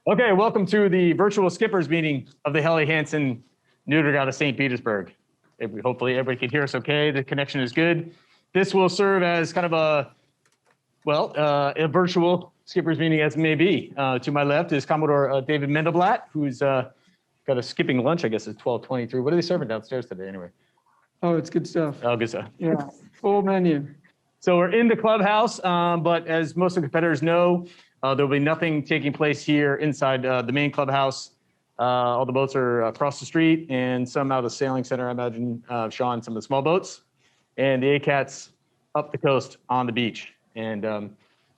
Okay, welcome to the virtual skippers meeting of the Helly, Hansen Nude Regatta St. Petersburg. Hopefully everybody can hear us okay. The connection is good. This will serve as kind of a virtual skippers meeting as may be. To my left is Commodore David Mendelblatt, who's got a skipping lunch, I guess it's 12:23. What are they serving downstairs today anyway? Oh, it's good stuff. Oh, good stuff. Yeah, full menu. So we're in the clubhouse, but as most of the competitors know, there'll be nothing taking place here inside the main clubhouse. All the boats are across the street and some out of the sailing center, I imagine, Sean, some of the small boats, and the ACAT's up the coast on the beach. And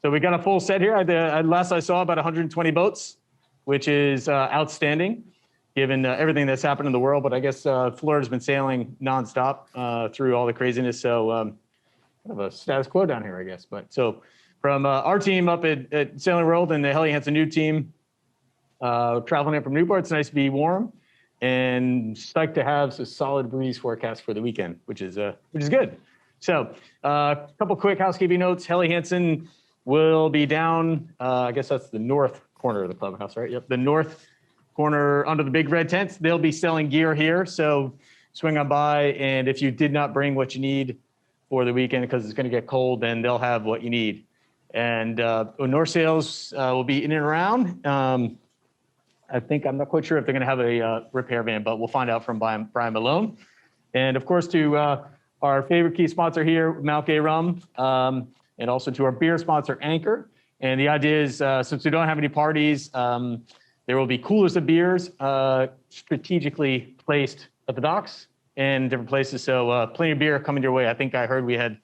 so we got a full set here. Last I saw, about 120 boats, which is outstanding given everything that's happened in the world. But I guess Florida's been sailing nonstop through all the craziness. So kind of a status quo down here, I guess. But so from our team up at Sailing World and the Helly Hansen Nude team, traveling in from Newport, it's nice to be warm and psyched to have a solid breeze forecast for the weekend, which is good. So a couple quick housekeeping notes. Helly Hansen will be down, I guess that's the north corner of the clubhouse, right? Yep, the north corner under the big red tents. They'll be selling gear here, so swing on by, and if you did not bring what you need for the weekend because it's going to get cold, then they'll have what you need. And North Sales will be in and around. I think, I'm not quite sure if they're going to have a repair van, but we'll find out from Brian Malone. And of course, to our favorite key sponsor here, Mount Gay Rum, and also to our beer sponsor, Anchor. And the idea is, since we don't have any parties, there will be coolers of beers strategically placed at the docks and different places. So plenty of beer coming your way. I think I heard we had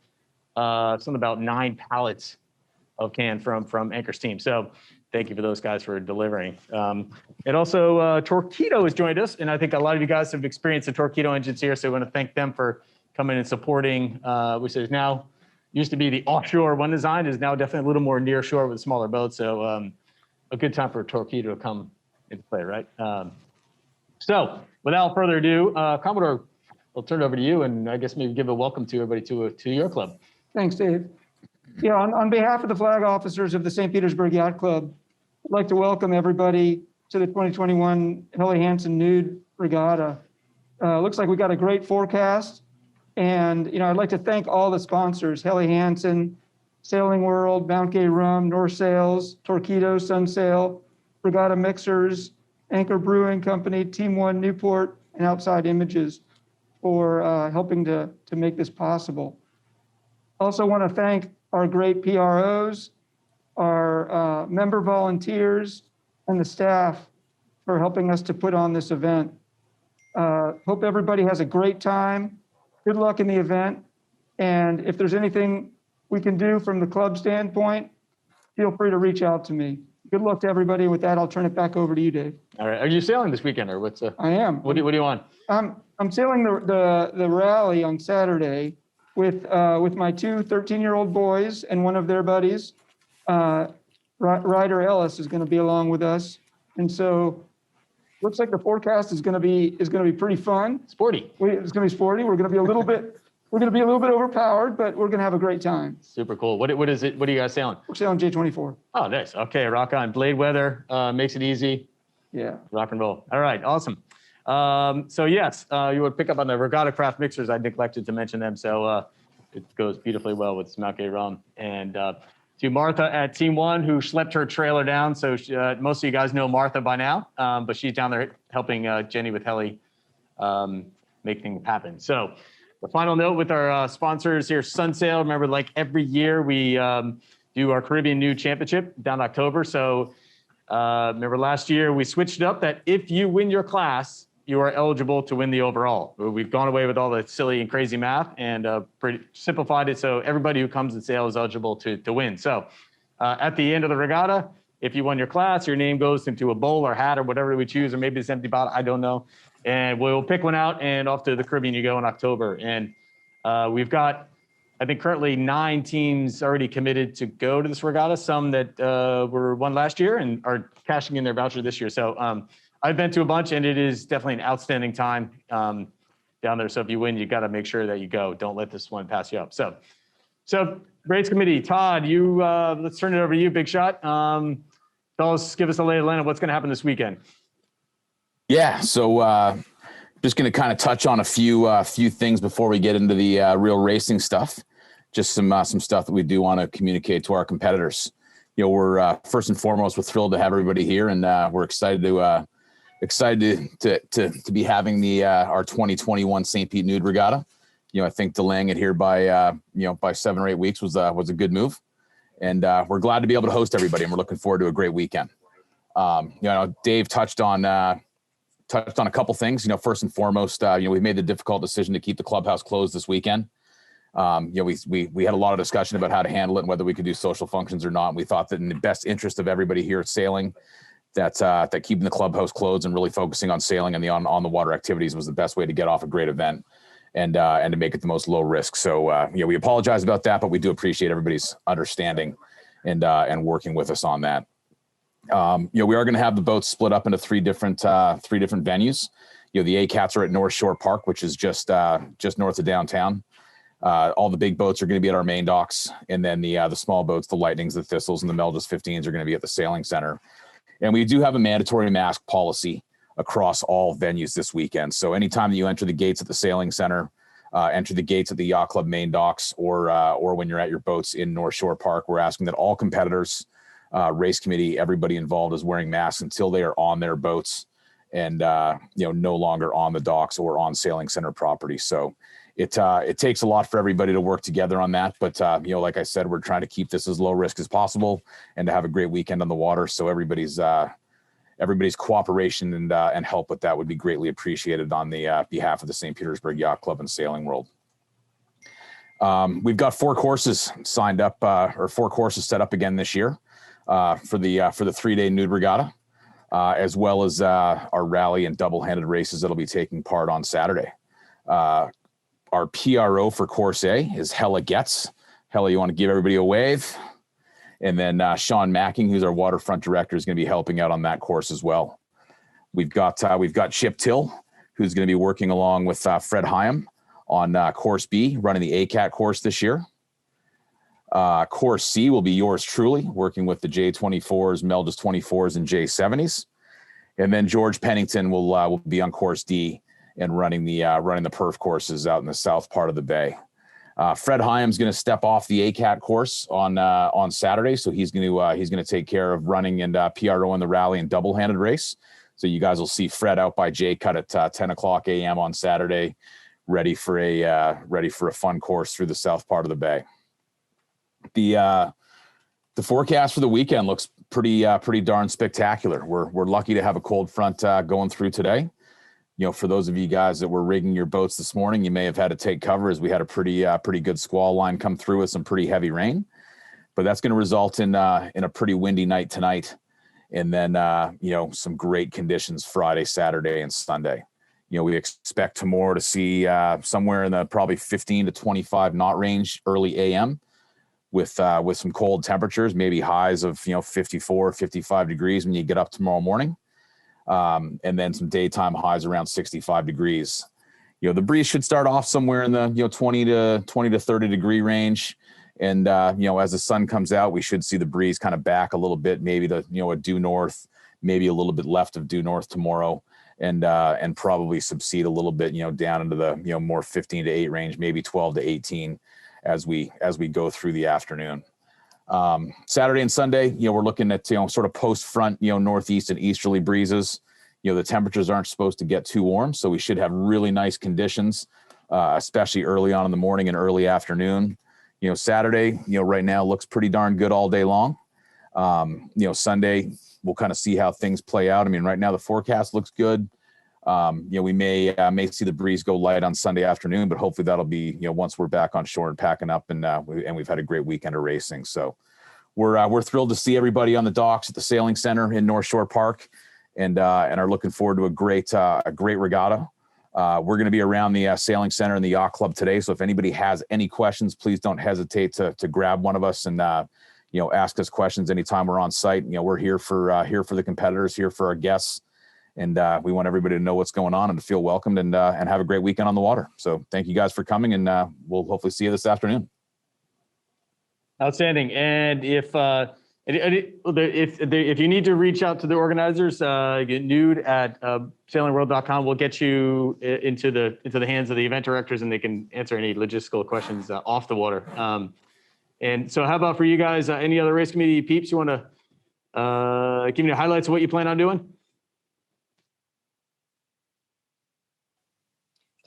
something about 9 pallets of can from Anchor's team. So thank you for those guys for delivering. And also Torqeedo has joined us. And I think a lot of you guys have experienced the Torqeedo engines here. So I want to thank them for coming and supporting, which is now, used to be the offshore one design, is now definitely a little more near shore with smaller boats. So a good time for Torqeedo to come into play, right? So without further ado, Commodore, I'll turn it over to you and I guess maybe give a welcome to everybody to your club. Thanks, Dave. Yeah, on behalf of the flag officers of the St. Petersburg Yacht Club, I'd like to welcome everybody to the 2021 Helly Hansen Nude Regatta. Looks like we got a great forecast. And, I'd like to thank all the sponsors, Helly Hansen, Sailing World, Mount Gay Rum, North Sails, Torqeedo, Sunsail, Regatta Mixers, Anchor Brewing Company, Team One Newport, and Outside Images for helping to make this possible. Also want to thank our great PROs, our member volunteers, and the staff for helping us to put on this event. Hope everybody has a great time. Good luck in the event. And if there's anything we can do from the club standpoint, feel free to reach out to me. Good luck to everybody. With that, I'll turn it back over to you, Dave. All right. Are you sailing this weekend or what's I am. What do you want? I'm sailing the rally on Saturday with my 2 13-year-old boys and one of their buddies. Ryder Ellis is going to be along with us, and so looks like the forecast is going to be pretty fun. Sporty. It's going to be sporty. We're going to be a little bit overpowered, but we're going to have a great time. Super cool. What is it? What are you guys sailing? We're sailing J24. Oh, nice. Okay, rock on. Blade weather makes it easy. Yeah. Rock and roll. All right, awesome. So yes, you would pick up on the Regatta craft mixers. I neglected to mention them, so it goes beautifully well with Mount Gay Rum. And to Martha at Team One, who schlepped her trailer down. So most of you guys know Martha by now, but she's down there helping Jenny with Helly make things happen. So the final note with our sponsors here, Sunsail. Remember, like every year, we do our Caribbean Nude Championship down in October. So remember last year, we switched it up that if you win your class, you are eligible to win the overall. We've gone away with all the silly and crazy math and pretty simplified it so everybody who comes and sails is eligible to win. So at the end of the regatta, if you won your class, your name goes into a bowl or hat or whatever we choose, or maybe it's empty bottle, I don't know. And we'll pick one out and off to the Caribbean you go in October. And we've got, I think currently 9 teams already committed to go to this regatta, some that were won last year and are cashing in their voucher this year. So I've been to a bunch and it is definitely an outstanding time down there. So if you win, you got to make sure that you go. Don't let this one pass you up. So race committee, Todd, you let's turn it over to you, big shot. Give us a lay of the land of what's going to happen this weekend. Yeah, so just going to kind of touch on a few things before we get into the real racing stuff. Just some stuff that we do want to communicate to our competitors. We're first and foremost, we're thrilled to have everybody here, and we're excited to be having our 2021 St. Pete Nude Regatta. I think delaying it here by 7 or 8 weeks was a good move, and we're glad to be able to host everybody, and we're looking forward to a great weekend. Dave touched on a couple things. First and foremost, we've made the difficult decision to keep the clubhouse closed this weekend. We had a lot of discussion about how to handle it and whether we could do social functions or not. And we thought that in the best interest of everybody here at sailing, that keeping the clubhouse closed and really focusing on sailing and the on the water activities was the best way to get off a great event and to make it the most low risk. So we apologize about that, but we do appreciate everybody's understanding and working with us on that. We are going to have the boats split up into three different venues. The ACATs are at North Shore Park, which is just north of downtown. All the big boats are going to be at our main docks, and then the small boats, the Lightnings, the Thistles, and the Melges 15s are going to be at the Sailing Center. And we do have a mandatory mask policy across all venues this weekend. So anytime that you enter the gates at the Sailing Center, enter the gates at the Yacht Club main docks, or when you're at your boats in North Shore Park, we're asking that all competitors, race committee, everybody involved is wearing masks until they are on their boats and no longer on the docks or on Sailing Center property. So it takes a lot for everybody to work together on that. But, like I said, we're trying to keep this as low risk as possible and to have a great weekend on the water. So everybody's cooperation and help with that would be greatly appreciated on the behalf of the St. Petersburg Yacht Club and Sailing World. We've got 4 courses signed up, or 4 courses set up again this year for the 3-day nude regatta, as well as our rally and double-handed races that'll be taking part on Saturday. Our PRO for Course A is Helly. Helly, you want to give everybody a wave? And then Sean Macking, who's our waterfront director, is going to be helping out on that course as well. We've got Chip Till, who's going to be working along with Fred Hyam on Course B, running the ACAT course this year. Course C will be yours truly, working with the J24s, Melges 24s, and J70s. And then George Pennington will be on Course D and running the perf courses out in the south part of the bay. Fred Hyam's going to step off the ACAT course on Saturday, so he's going to take care of running and PRO in the rally and double-handed race. So you guys will see Fred out by J-Cut at 10 o'clock a.m. on Saturday, ready for a fun course through the south part of the bay. The forecast for the weekend looks pretty darn spectacular. We're lucky to have a cold front going through today. For those of you guys that were rigging your boats this morning, you may have had to take cover as we had a pretty good squall line come through with some pretty heavy rain. But that's going to result in a pretty windy night tonight, and then some great conditions Friday, Saturday, and Sunday. We expect tomorrow to see somewhere in the probably 15 to 25 knot range early AM with some cold temperatures, maybe highs of 54, 55 degrees when you get up tomorrow morning. And then some daytime highs around 65 degrees. The breeze should start off somewhere in the 20 to 30 degree range, and as the sun comes out, we should see the breeze kind of back a little bit, maybe to a due north, maybe a little bit left of due north tomorrow, and probably subside a little bit down into the more 15 to 8 range, maybe 12 to 18 as we go through the afternoon. Saturday and Sunday, we're looking at, sort of post front, northeast and easterly breezes. The temperatures aren't supposed to get too warm, so we should have really nice conditions, especially early on in the morning and early afternoon. Saturday, right now looks pretty darn good all day long. Sunday, we'll kind of see how things play out. I mean, right now the forecast looks good. We may see the breeze go light on Sunday afternoon, but hopefully that'll be, once we're back on shore and packing up and we've had a great weekend of racing. So we're thrilled to see everybody on the docks at the Sailing Center in North Shore Park and are looking forward to a great regatta. We're going to be around the Sailing Center and the Yacht Club today. So if anybody has any questions, please don't hesitate to grab one of us and, ask us questions anytime we're on site. We're here for the competitors, here for our guests. And we want everybody to know what's going on and to feel welcomed and have a great weekend on the water. So thank you guys for coming, and we'll hopefully see you this afternoon. Outstanding. And if If you need to reach out to the organizers, get nude at sailingworld.com. We'll get you into the hands of the event directors, and they can answer any logistical questions off the water. And so, how about for you guys? Any other race committee peeps you want to give me the highlights of what you plan on doing?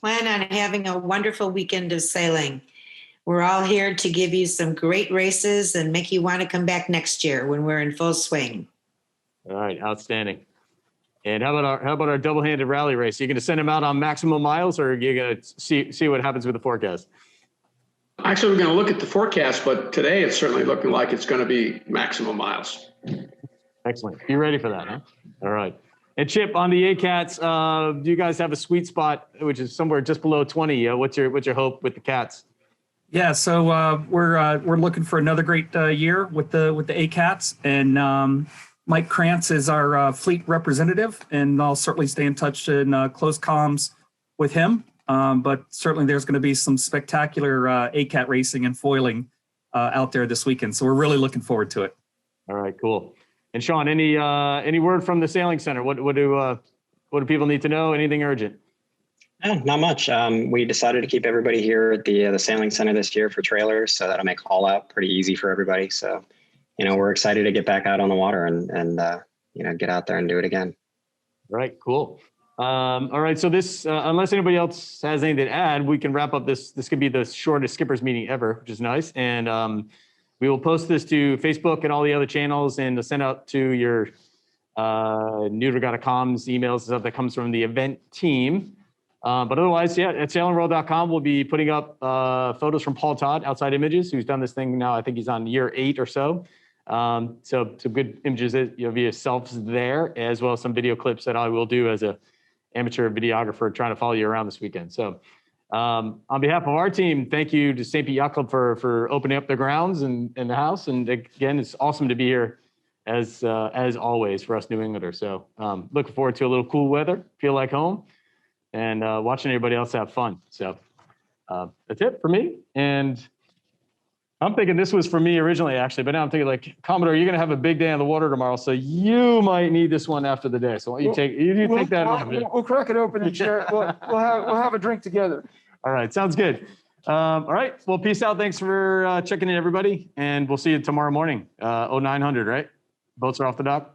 Plan on having a wonderful weekend of sailing. We're all here to give you some great races and make you want to come back next year when we're in full swing. All right, outstanding. And how about our double-handed rally race? Are you going to send them out on maximum miles, or are you going to see what happens with the forecast? Actually, we're going to look at the forecast, but today it's certainly looking like it's going to be maximum miles. Excellent. You ready for that, huh? All right. And Chip, on the ACATs, do you guys have a sweet spot, which is somewhere just below 20? What's your hope with the cats? Yeah, so we're looking for another great year with the ACATs, and Mike Krantz is our fleet representative, and I'll certainly stay in touch in close comms with him. But certainly there's going to be some spectacular ACAT racing and foiling out there this weekend, so we're really looking forward to it. All right, cool. And Sean, any word from the Sailing Center? What do people need to know? Anything urgent? Not much. We decided to keep everybody here at the Sailing Center this year for trailers, so that'll make haul out pretty easy for everybody. So, we're excited to get back out on the water and get out there and do it again. Right, cool. All right, so this, unless anybody else has anything to add, we can wrap up this. This could be the shortest skippers meeting ever, which is nice. And we will post this to Facebook and all the other channels, and to send out to your Nude Regatta comms emails and stuff that comes from the event team. But otherwise, yeah, at sailingworld.com, we'll be putting up photos from Paul Todd, Outside Images, who's done this thing now. I think he's on year 8 or so. So some good images of yourselves there, as well as some video clips that I will do as a amateur videographer trying to follow you around this weekend. So on behalf of our team, thank you to St. Pete Yacht Club for opening up the grounds and the house. And again, it's awesome to be here as always for us New Englanders. So looking forward to a little cool weather, feel like home, and watching everybody else have fun. So that's it for me. And I'm thinking this was for me originally, actually, but now I'm thinking like, Commodore, you're going to have a big day on the water tomorrow, so you might need this one after the day. So why don't you take that on. We'll crack it open and share it. We'll have a drink together. All right, sounds good. All right, well, peace out. Thanks for checking in, everybody, and we'll see you tomorrow morning, 0900, right? Boats are off the dock.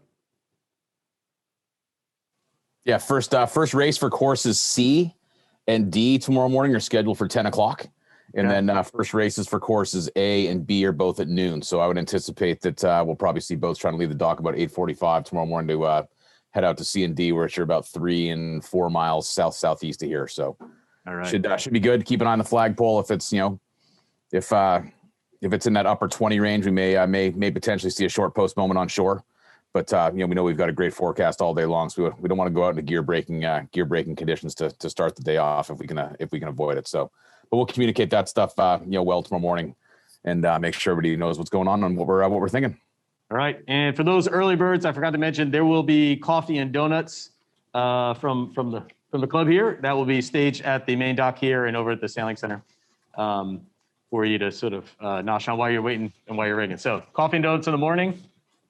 Yeah, first race for courses C and D tomorrow morning are scheduled for 10 o'clock. And then first races for courses A and B are both at noon. So I would anticipate that we'll probably see boats trying to leave the dock about 8:45 tomorrow morning to head out to C and D, which are about 3 and 4 miles southeast of here. So all right, should be good. Keep an eye on the flagpole. If it's if it's in that upper 20 range, we may potentially see a short post moment on shore. But we know we've got a great forecast all day long, so we don't want to go out into gear breaking conditions to start the day off if we can avoid it. So. But we'll communicate that stuff, well tomorrow morning, and make sure everybody knows what's going on and what we're thinking. All right, and for those early birds, I forgot to mention there will be coffee and donuts from the club here. That will be staged at the main dock here and over at the Sailing Center for you to sort of nosh on while you're waiting and while you're rigging. So coffee and donuts in the morning,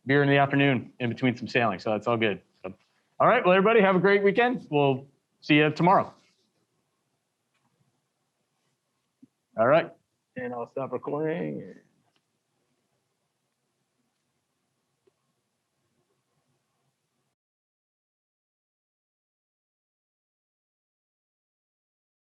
beer in the afternoon, in between some sailing. So that's all good. So, all right, well, everybody have a great weekend. We'll see you tomorrow. All right, and I'll stop recording.